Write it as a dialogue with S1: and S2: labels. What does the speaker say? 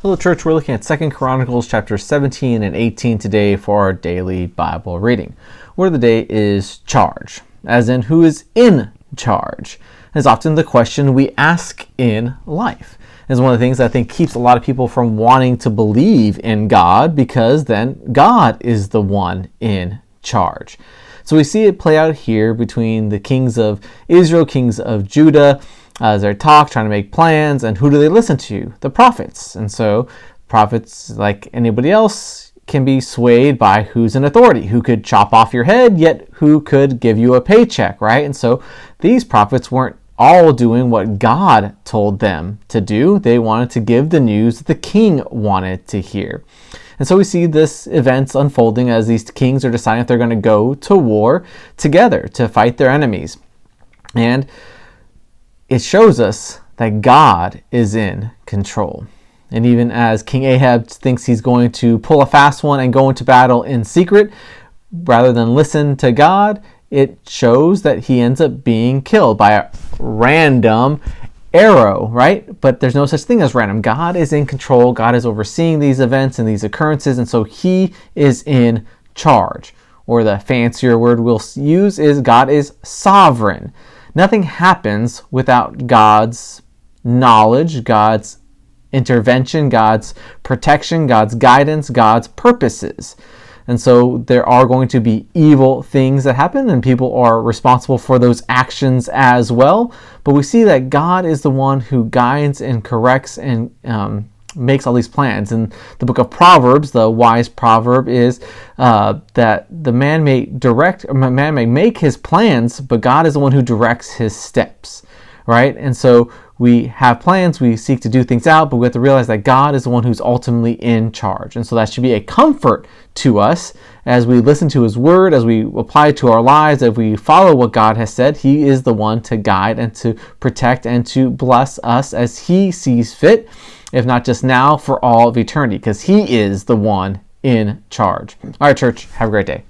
S1: Hello, church. We're looking at 2 Chronicles chapters 17 and 18 today for our daily Bible reading. Word of the day is charge, as in who is in charge. Is often the question we ask in life. It's one of the things that I think keeps a lot of people from wanting to believe in God, because then God is the one in charge. So we see it play out here between the kings of Israel, kings of Judah, as they talk, trying to make plans, and who do they listen to? The prophets. And so prophets, like anybody else, can be swayed by who's in authority, who could chop off your head, yet who could give you a paycheck, right? And so these prophets weren't all doing what God told them to do. They wanted to give the news that the king wanted to hear. And so we see this events unfolding as these kings are deciding if they're going to go to war together to fight their enemies. And it shows us that God is in control. And even as King Ahab thinks he's going to pull a fast one and go into battle in secret, rather than listen to God, it shows that he ends up being killed by a random arrow, right? But there's no such thing as random. God is in control. God is overseeing these events and these occurrences, and so he is in charge. Or the fancier word we'll use is God is sovereign. Nothing happens without God's knowledge, God's intervention, God's protection, God's guidance, God's purposes. And so there are going to be evil things that happen, and people are responsible for those actions as well. But we see that God is the one who guides and corrects and makes all these plans. In the book of Proverbs, the wise proverb is that the man may make his plans, but God is the one who directs his steps, right? And so we have plans, we seek to do things out, but we have to realize that God is the one who's ultimately in charge. And so that should be a comfort to us as we listen to his word, as we apply it to our lives, as we follow what God has said. He is the one to guide and to protect and to bless us as he sees fit, if not just now, for all of eternity, because he is the one in charge. All right, church, have a great day.